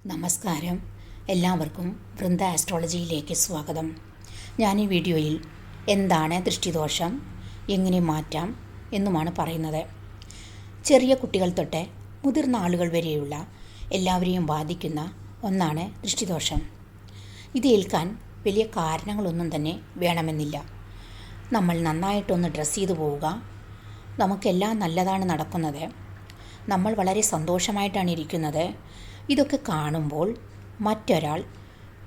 നമസ്കാരം. എല്ലാവർക്കും വൃന്ദ ആസ്ട്രോളജിയിലേക്ക് സ്വാഗതം. ഞാൻ ഈ വീഡിയോയിൽ എന്താണ് ദൃഷ്ടിദോഷം, എങ്ങനെ മാറ്റാം എന്നുമാണ് പറയുന്നത്. ചെറിയ കുട്ടികൾ തൊട്ട് മുതിർന്ന ആളുകൾ വരെയുള്ള എല്ലാവരെയും ബാധിക്കുന്ന ഒന്നാണ് ദൃഷ്ടിദോഷം. ഇത് ഏൽക്കാൻ വലിയ കാരണങ്ങളൊന്നും തന്നെ വേണമെന്നില്ല. നമ്മൾ നന്നായിട്ടൊന്ന് ഡ്രസ്സ് ചെയ്തു പോവുക, നമുക്കെല്ലാം നല്ലതാണ് നടക്കുന്നത്, നമ്മൾ വളരെ സന്തോഷമായിട്ടാണ് ഇരിക്കുന്നത്, ഇതൊക്കെ കാണുമ്പോൾ മറ്റൊരാൾ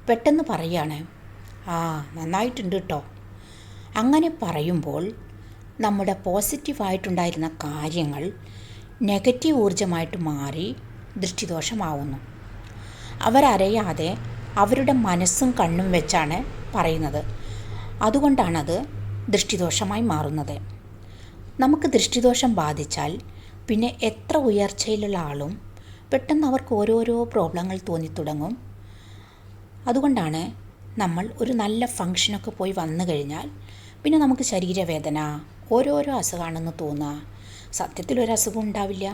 പെട്ടെന്ന് പറയാണ്, നന്നായിട്ടുണ്ട് കേട്ടോ. അങ്ങനെ പറയുമ്പോൾ നമ്മുടെ പോസിറ്റീവായിട്ടുണ്ടായിരുന്ന കാര്യങ്ങൾ നെഗറ്റീവ് ഊർജ്ജമായിട്ട് മാറി ദൃഷ്ടിദോഷമാവുന്നു. അവരറിയാതെ അവരുടെ മനസ്സും കണ്ണും വെച്ചാണ് പറയുന്നത്. അതുകൊണ്ടാണത് ദൃഷ്ടിദോഷമായി മാറുന്നത്. നമുക്ക് ദൃഷ്ടിദോഷം ബാധിച്ചാൽ പിന്നെ എത്ര ഉയർച്ചയിലുള്ള ആളും പെട്ടെന്ന് അവർക്ക് ഓരോരോ പ്രോബ്ലങ്ങൾ തോന്നിത്തുടങ്ങും. അതുകൊണ്ടാണ് നമ്മൾ ഒരു നല്ല ഫങ്ഷനൊക്കെ പോയി വന്നു കഴിഞ്ഞാൽ പിന്നെ നമുക്ക് ശരീരവേദന, ഓരോരോ അസുഖമാണെന്ന് തോന്നുക. സത്യത്തിൽ ഒരു അസുഖം ഉണ്ടാവില്ല.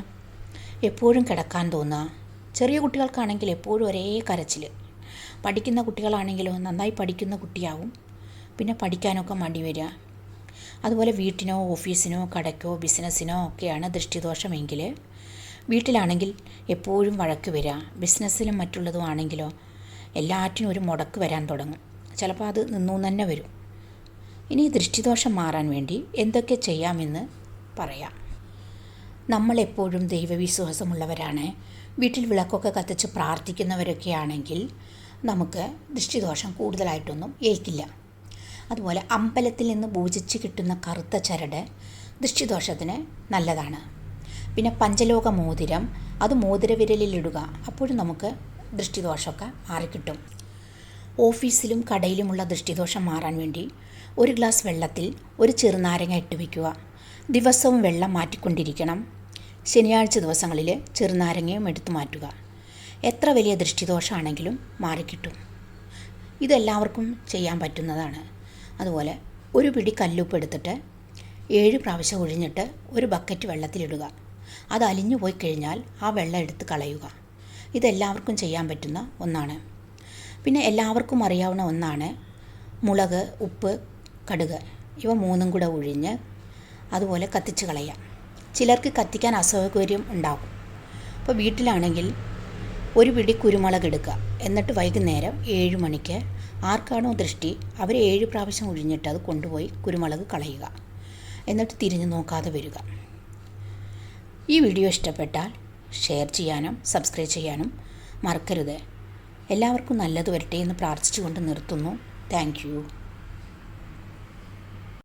എപ്പോഴും കിടക്കാൻ തോന്നുക. ചെറിയ കുട്ടികൾക്കാണെങ്കിൽ എപ്പോഴും ഒരേ കരച്ചിൽ. പഠിക്കുന്ന കുട്ടികളാണെങ്കിലോ നന്നായി പഠിക്കുന്ന കുട്ടിയാവും, പിന്നെ പഠിക്കാനൊക്കെ മടി വരിക. അതുപോലെ വീട്ടിനോ ഓഫീസിനോ കടയ്ക്കോ ബിസിനസ്സിനോ ഒക്കെയാണ് ദൃഷ്ടിദോഷമെങ്കിൽ വീട്ടിലാണെങ്കിൽ എപ്പോഴും വഴക്ക് വരിക. ബിസിനസ്സിലും മറ്റുള്ളതും ആണെങ്കിലോ എല്ലാറ്റിനും ഒരു മുടക്ക് വരാൻ തുടങ്ങും. ചിലപ്പോൾ അത് നിന്നു തന്നെ വരും. ഇനി ദൃഷ്ടിദോഷം മാറാൻ വേണ്ടി എന്തൊക്കെ ചെയ്യാമെന്ന് പറയാം. നമ്മളെപ്പോഴും ദൈവവിശ്വാസമുള്ളവരാണ്, വീട്ടിൽ വിളക്കൊക്കെ കത്തിച്ച് പ്രാർത്ഥിക്കുന്നവരൊക്കെ ആണെങ്കിൽ നമുക്ക് ദൃഷ്ടിദോഷം കൂടുതലായിട്ടൊന്നും ഏൽക്കില്ല. അതുപോലെ അമ്പലത്തിൽ നിന്ന് പൂജിച്ച് കിട്ടുന്ന കറുത്ത ചരട് ദൃഷ്ടിദോഷത്തിന് നല്ലതാണ്. പിന്നെ പഞ്ചലോക മോതിരം, അത് മോതിരവിരലിലിടുക. അപ്പോഴും നമുക്ക് ദൃഷ്ടിദോഷമൊക്കെ മാറിക്കിട്ടും. ഓഫീസിലും കടയിലുമുള്ള ദൃഷ്ടിദോഷം മാറാൻ വേണ്ടി ഒരു ഗ്ലാസ് വെള്ളത്തിൽ ഒരു ചെറുനാരങ്ങ ഇട്ട് വയ്ക്കുക. ദിവസവും വെള്ളം മാറ്റിക്കൊണ്ടിരിക്കണം. ശനിയാഴ്ച ദിവസങ്ങളിൽ ചെറുനാരങ്ങയും എടുത്തു മാറ്റുക. എത്ര വലിയ ദൃഷ്ടിദോഷമാണെങ്കിലും മാറിക്കിട്ടും. ഇതെല്ലാവർക്കും ചെയ്യാൻ പറ്റുന്നതാണ്. അതുപോലെ ഒരു പിടി കല്ലുപ്പ് എടുത്തിട്ട് 7 പ്രാവശ്യം ഒഴിഞ്ഞിട്ട് ഒരു ബക്കറ്റ് വെള്ളത്തിലിടുക. അത് അലിഞ്ഞു പോയി കഴിഞ്ഞാൽ ആ വെള്ളം എടുത്ത് കളയുക. ഇതെല്ലാവർക്കും ചെയ്യാൻ പറ്റുന്ന ഒന്നാണ്. പിന്നെ എല്ലാവർക്കും അറിയാവുന്ന ഒന്നാണ് മുളക്, ഉപ്പ്, കടുക്, ഇവ 3 കൂടെ ഒഴിഞ്ഞ് അതുപോലെ കത്തിച്ച് കളയാം. ചിലർക്ക് കത്തിക്കാൻ അസൗകര്യം ഉണ്ടാകും. അപ്പോൾ വീട്ടിലാണെങ്കിൽ ഒരു പിടി കുരുമുളക് എടുക്കുക. എന്നിട്ട് വൈകുന്നേരം 7 മണിക്ക് ആർക്കാണോ ദൃഷ്ടി അവർ 7 പ്രാവശ്യം ഒഴിഞ്ഞിട്ട് അത് കൊണ്ടുപോയി കുരുമുളക് കളയുക. എന്നിട്ട് തിരിഞ്ഞു നോക്കാതെ വരിക. ഈ വീഡിയോ ഇഷ്ടപ്പെട്ടാൽ ഷെയർ ചെയ്യാനും സബ്സ്ക്രൈബ് ചെയ്യാനും മറക്കരുത്. എല്ലാവർക്കും നല്ലത് വരട്ടെ എന്ന് പ്രാർത്ഥിച്ചുകൊണ്ട് നിർത്തുന്നു. Thank you.